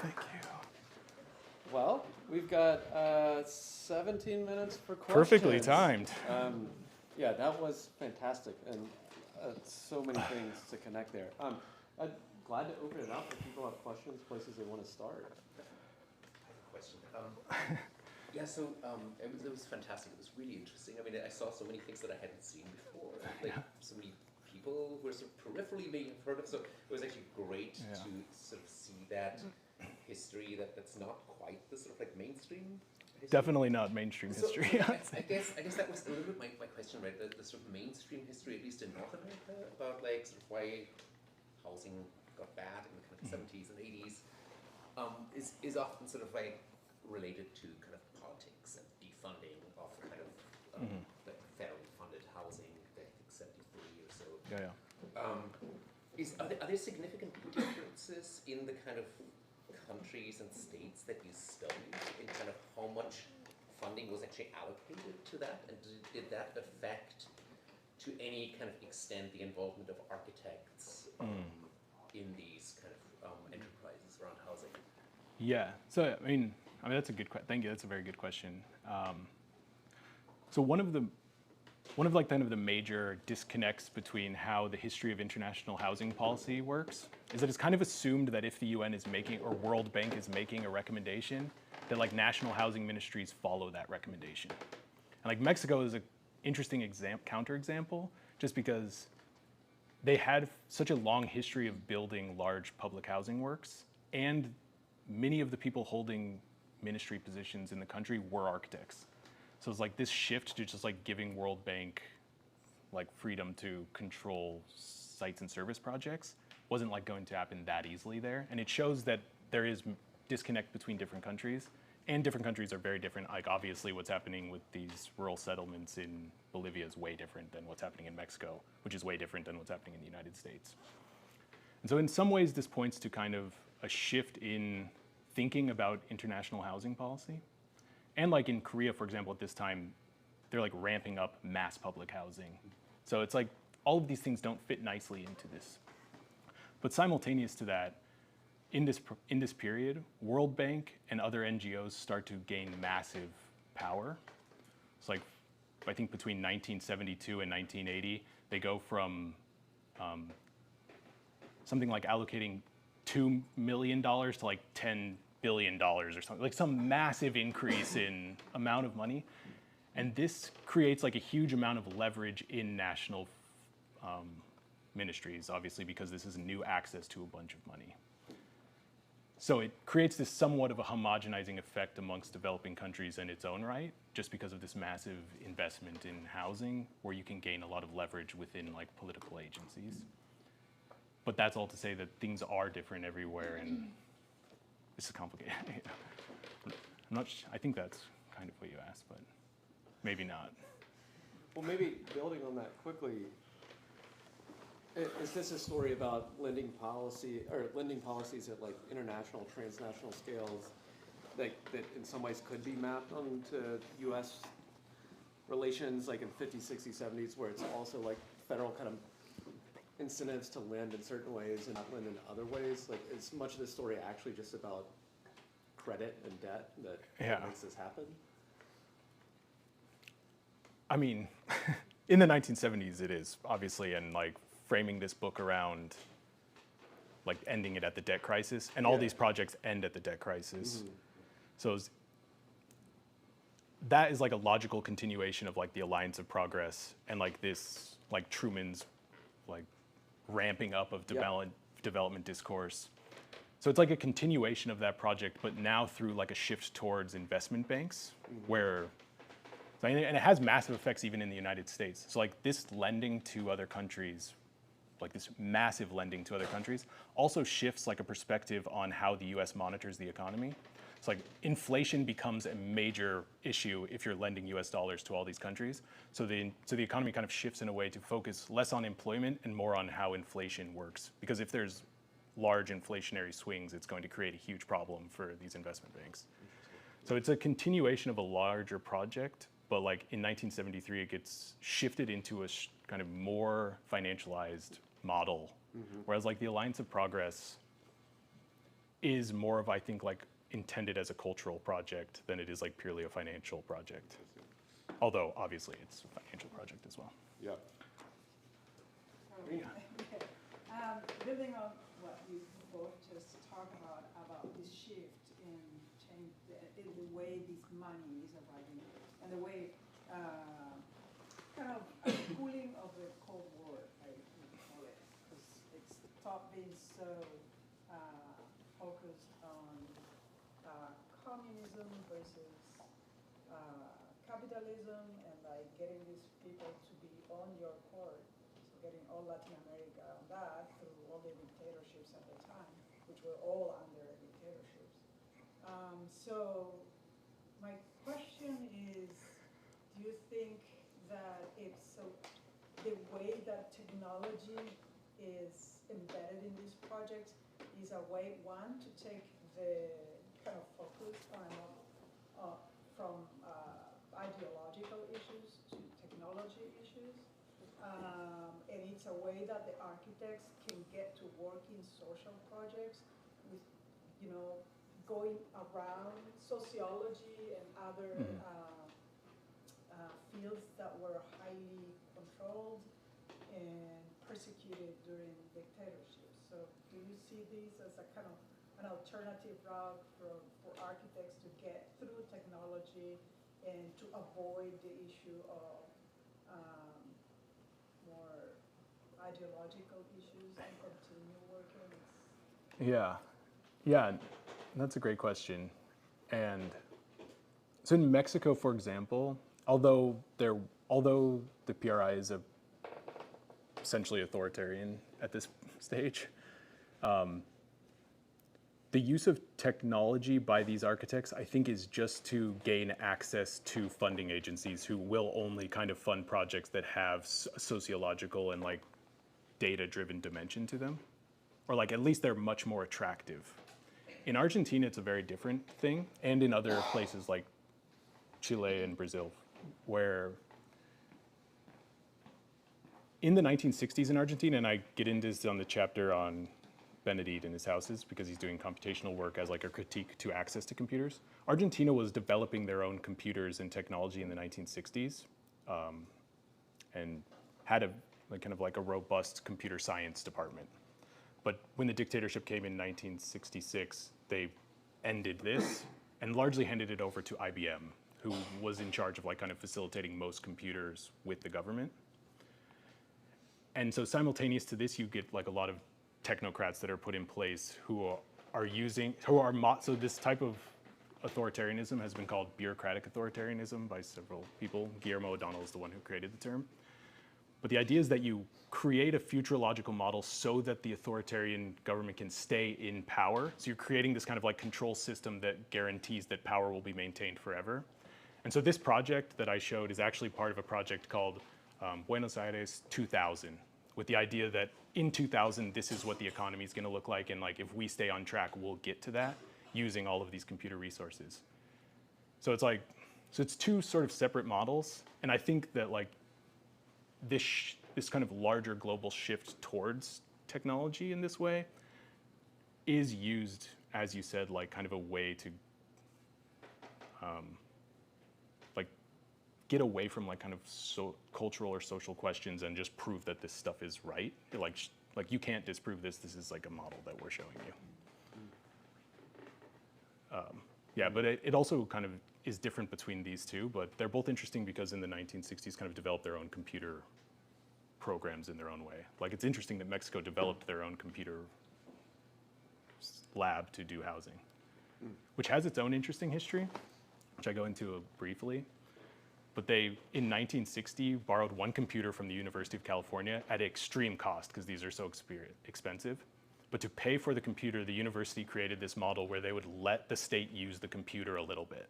Thank you. Well, we've got 17 minutes for questions. Perfectly timed. Yeah, that was fantastic, and so many things to connect there. I'm glad to open it up if people have questions, places they want to start. I have a question. Yeah, so it was fantastic. It was really interesting. I mean, I saw so many things that I hadn't seen before. Like so many people who were sort of peripherally may have heard of. So it was actually great to sort of see that history that's not quite the sort of like mainstream history. Definitely not mainstream history. I guess that was a little bit my question, right? The sort of mainstream history, at least in North America, about like sort of why housing got bad in the kind of 70s and 80s, is often sort of like related to kind of politics and defunding of kind of like federally funded housing, I think 73 or so. Are there significant differences in the kind of countries and states that you studied in kind of how much funding was actually allocated to that, and did that affect to any kind of extent the involvement of architects in these kind of enterprises around housing? Yeah, so I mean that's a good question. Thank you. That's a very good question. So one of like kind of the major disconnects between how the history of international housing policy works is that it's kind of assumed that if the UN is making or World Bank is making a recommendation, that like national housing ministries follow that recommendation. And like Mexico is an interesting counterexample, just because they had such a long history of building large public housing works, and many of the people holding ministry positions in the country were architects. So it's like this shift to just like giving World Bank like freedom to control sites and service projects wasn't like going to happen that easily there. And it shows that there is disconnect between different countries, and different countries are very different. Like obviously what's happening with these rural settlements in Bolivia is way different than what's happening in Mexico, which is way different than what's happening in the United States. And so in some ways this points to kind of a shift in thinking about international housing policy. And like in Korea, for example, at this time, they're like ramping up mass public housing. So it's like all of these things don't fit nicely into this. But simultaneous to that, in this period, World Bank and other NGOs start to gain massive power. It's like, I think between 1972 and 1980, they go from something like allocating $2 million to like $10 billion or something, like some massive increase in amount of money. And this creates like a huge amount of leverage in national ministries, obviously, because this is new access to a bunch of money. So it creates this somewhat of a homogenizing effect amongst developing countries in its own right, just because of this massive investment in housing, where you can gain a lot of leverage within like political agencies. But that's all to say that things are different everywhere, and this is complicated. I think that's kind of what you asked, but maybe not. Well, maybe building on that quickly, is this a story about lending policy or lending policies at like international, transnational scales that in some ways could be mapped onto U.S. relations, like in 50s, 60s, 70s, where it's also like federal kind of incentives to lend in certain ways and not lend in other ways? Like, is much of this story actually just about credit and debt that makes this happen? I mean, in the 1970s it is, obviously, and like framing this book around like ending it at the debt crisis, and all these projects end at the debt crisis. So that is like a logical continuation of like the Alliance of Progress and like this, like Truman's like ramping up of development discourse. So it's like a continuation of that project, but now through like a shift towards investment banks, where, and it has massive effects even in the United States. So like this lending to other countries, like this massive lending to other countries, also shifts like a perspective on how the US monitors the economy. It's like inflation becomes a major issue if you're lending US dollars to all these countries. So the economy kind of shifts in a way to focus less on employment and more on how inflation works. Because if there's large inflationary swings, it's going to create a huge problem for these investment banks. So it's a continuation of a larger project, but like in 1973, it gets shifted into a kind of more financialized model. Whereas like the Alliance of Progress is more of, I think, like intended as a cultural project than it is like purely a financial project. Although obviously it's a financial project as well. Yeah. Building on what you both just talked about this shift in change, in the way this money is arriving, and the way kind of a cooling of the Cold War, I would call it, because it's stopped being so focused on communism versus capitalism, and like getting these people to be on your court, so getting all Latin America on that through all the dictatorships at the time, which were all under dictatorships. So my question is, do you think that it's the way that technology is embedded in these projects is a way, one, to take the kind of focus from ideological issues to technology issues, and it's a way that the architects can get to work in social projects with, going around sociology and other fields that were highly controlled and persecuted during dictatorships. So do you see these as a kind of an alternative route for architects to get through technology and to avoid the issue of more ideological issues and continue working? Yeah, that's a great question. And so in Mexico, for example, although the PRI is essentially authoritarian at this stage, the use of technology by these architects, I think, is just to gain access to funding agencies who will only kind of fund projects that have sociological and like data-driven dimension to them, or like at least they're much more attractive. In Argentina, it's a very different thing, and in other places like Chile and Brazil, where in the 1960s in Argentina, and I get into this on the chapter on Benedict in his houses because he's doing computational work as like a critique to access to computers. Argentina was developing their own computers and technology in the 1960s, and had a kind of like a robust computer science department. But when the dictatorship came in 1966, they ended this and largely handed it over to IBM, who was in charge of like kind of facilitating most computers with the government. And so simultaneous to this, you get like a lot of technocrats that are put in place who are so this type of authoritarianism has been called bureaucratic authoritarianism by several people. Guillermo O'Donnell is the one who created the term. But the idea is that you create a futurological model so that the authoritarian government can stay in power. So you're creating this kind of like control system that guarantees that power will be maintained forever. And so this project that I showed is actually part of a project called Buenos Aires 2000, with the idea that in 2000, this is what the economy is going to look like. And like, if we stay on track, we'll get to that using all of these computer resources. So it's like, so it's two sort of separate models. And I think that like this kind of larger global shift towards technology in this way is used, as you said, like kind of a way to like get away from like kind of cultural or social questions and just prove that this stuff is right. Like you can't disprove this. This is like a model that we're showing you. Yeah, but it also kind of is different between these two, but they're both interesting because in the 1960s kind of developed their own computer programs in their own way. Like it's interesting that Mexico developed their own computer lab to do housing, which has its own interesting history, which I go into briefly. But they, in 1960, borrowed one computer from the University of California at extreme cost because these are so expensive. But to pay for the computer, the university created this model where they would let the state use the computer a little bit.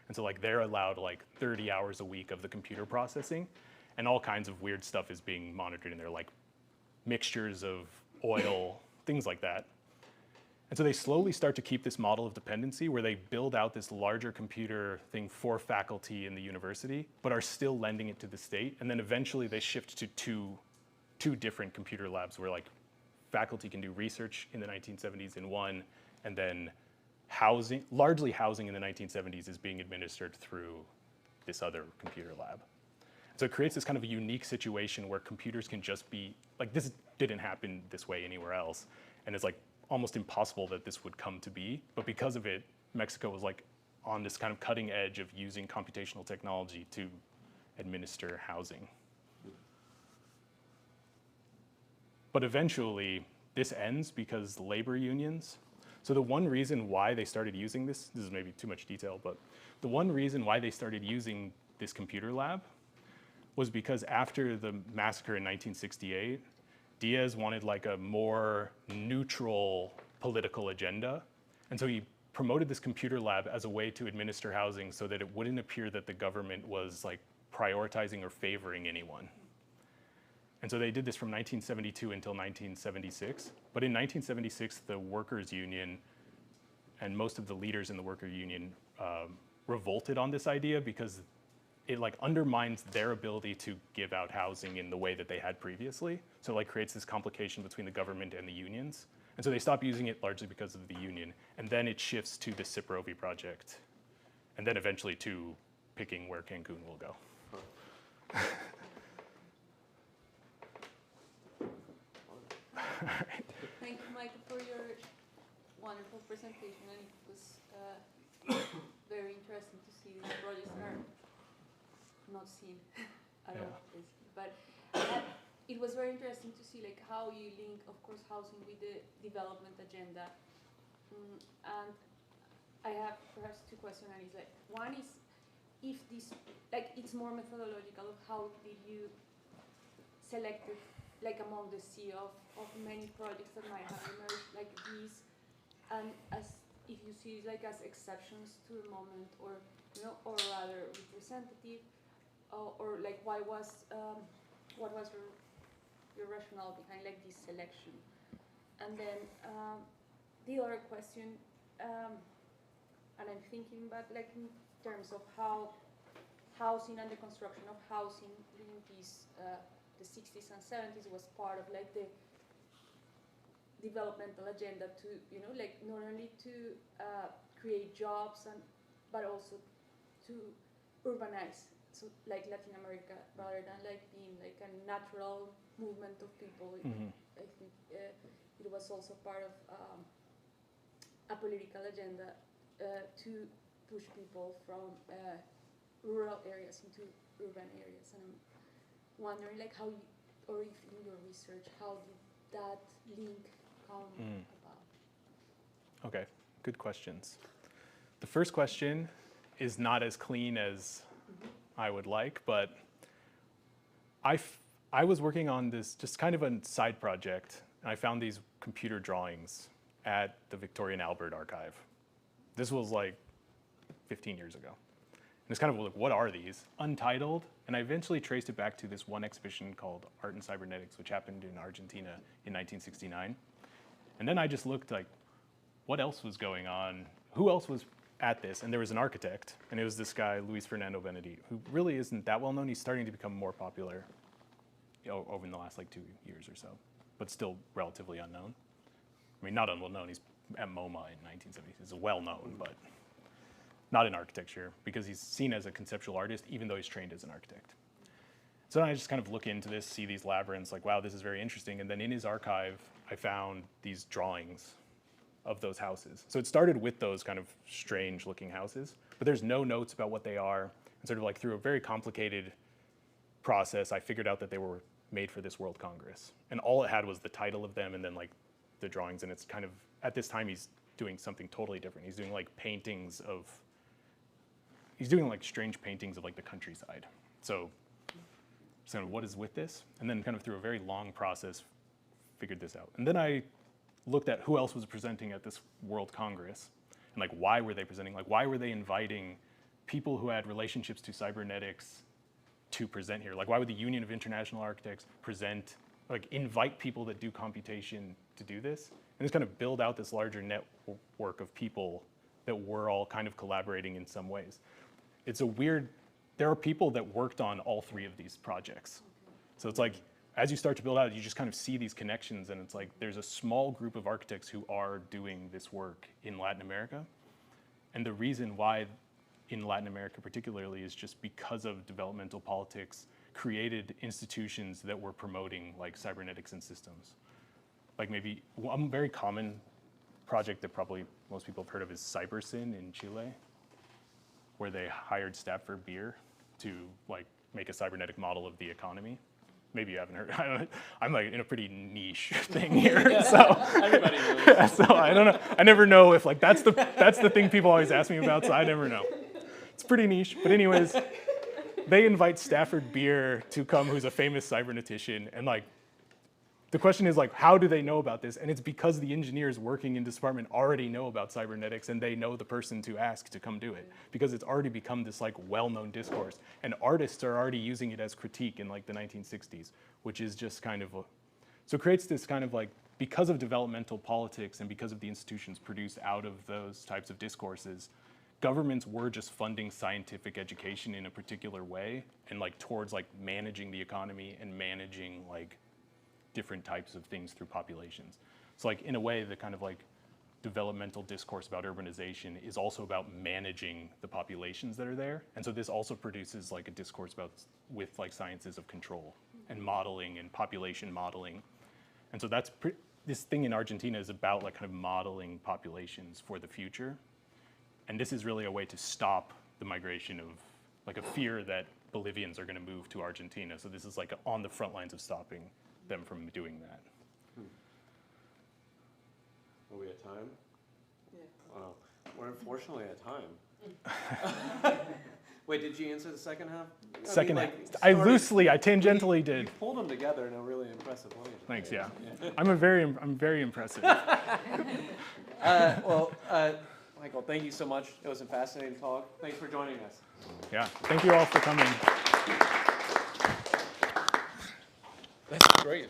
And so like they're allowed like 30 hours a week of the computer processing, and all kinds of weird stuff is being monitored in there, like mixtures of oil, things like that. And so they slowly start to keep this model of dependency where they build out this larger computer thing for faculty in the university, but are still lending it to the state. And then eventually they shift to two different computer labs where like faculty can do research in the 1970s in one, and then largely housing in the 1970s is being administered through this other computer lab. So it creates this kind of a unique situation where computers can just be, like this didn't happen this way anywhere else. And it's like almost impossible that this would come to be. But because of it, Mexico was like on this kind of cutting edge of using computational technology to administer housing. But eventually, this ends because the labor unions. So the one reason why they started using this is maybe too much detail, but the one reason why they started using this computer lab was because after the massacre in 1968, Diaz wanted like a more neutral political agenda. And so he promoted this computer lab as a way to administer housing so that it wouldn't appear that the government was like prioritizing or favoring anyone. And so they did this from 1972 until 1976. But in 1976, the workers' union and most of the leaders in the worker union revolted on this idea because it like undermines their ability to give out housing in the way that they had previously. So it like creates this complication between the government and the unions. And so they stop using it largely because of the union. And then it shifts to the Ciprovi project. And then eventually to picking where Cancun will go. Thank you, Michael, for your wonderful presentation, and it was very interesting to see these projects are not seen at all, basically. But it was very interesting to see like how you link, of course, housing with the development agenda. And I have perhaps two questions, and it's like one is if this like it's more methodological of how did you select it, like among the sea of many projects that might have emerged like these, and as if you see like as exceptions to the moment, or or rather representative, or like what was your rationale behind like this selection? And then the other question, and I'm thinking about like in terms of how housing and the construction of housing during these the 60s and 70s was part of like the developmental agenda to, like not only to create jobs but also to urbanize, so like Latin America, rather than like being like a natural movement of people. I think it was also part of a political agenda to push people from rural areas into urban areas. And I'm wondering, like, how you, or if in your research, how did that link come about? Okay, good questions. The first question is not as clean as I would like, but I was working on this just kind of a side project, and I found these computer drawings at the Victoria and Albert Archive. This was like 15 years ago. And it's kind of like, what are these? Untitled, and I eventually traced it back to this one exhibition called Art and Cybernetics, which happened in Argentina in 1969. And then I just looked like, what else was going on? Who else was at this? And there was an architect, and it was this guy, Luis Fernando Benedit, who really isn't that well known. He's starting to become more popular over in the last like 2 years or so, but still relatively unknown. I mean, not unwell known. He's at MoMA in 1970s. He's well known, but not in architecture, because he's seen as a conceptual artist, even though he's trained as an architect. So then I just kind of look into this, see these labyrinths, like, wow, this is very interesting. And then in his archive, I found these drawings of those houses. So it started with those kind of strange looking houses, but there's no notes about what they are. And sort of like through a very complicated process, I figured out that they were made for this World Congress. And all it had was the title of them and then like the drawings. And it's kind of, at this time, he's doing something totally different. He's doing like paintings of, he's doing like strange paintings of like the countryside. So what is with this? And then kind of through a very long process, figured this out. And then I looked at who else was presenting at this World Congress and like why were they presenting? Like why were they inviting people who had relationships to cybernetics to present here? Like why would the Union of International Architects present, like invite people that do computation to do this? And just kind of build out this larger network of people that were all kind of collaborating in some ways. It's a weird, there are people that worked on all three of these projects. So it's like, as you start to build out, you just kind of see these connections, and it's like there's a small group of architects who are doing this work in Latin America. And the reason why in Latin America particularly is just because of developmental politics created institutions that were promoting like cybernetics and systems. Like maybe one very common project that probably most people have heard of is CyberSyn in Chile, where they hired Stafford Beer to like make a cybernetic model of the economy. Maybe you haven't heard. I'm like in a pretty niche thing here, Yeah. so Everybody knows. so I don't know. I never know if like that's the thing people always ask me about. So I never know. It's pretty niche, but anyways, they invite Stafford Beer to come, who's a famous cybernetician, and like the question is like, how do they know about this? And it's because the engineers working in this department already know about cybernetics, and they know the person to ask to come do it, because it's already become this like well-known discourse, and artists are already using it as critique in like the 1960s, which is just kind of so it creates this kind of like, because of developmental politics and because of the institutions produced out of those types of discourses, governments were just funding scientific education in a particular way, and like towards like managing the economy and managing like different types of things through populations. So like in a way, the kind of like developmental discourse about urbanization is also about managing the populations that are there. And so this also produces like a discourse about with like sciences of control and modeling and population modeling. And so that's this thing in Argentina is about like kind of modeling populations for the future. And this is really a way to stop the migration of like a fear that Bolivians are going to move to Argentina. So this is like on the front lines of stopping them from doing that. Are we at time? Yeah. Wow. We're unfortunately at time. Wait, did you answer the second half? Second, like, I sorry, I tangentially did. You pulled them together in a really impressive way. Thanks, yeah. I'm very impressive. Michael, thank you so much. It was a fascinating talk. Thanks for joining us. Yeah, thank you all for coming. That's great.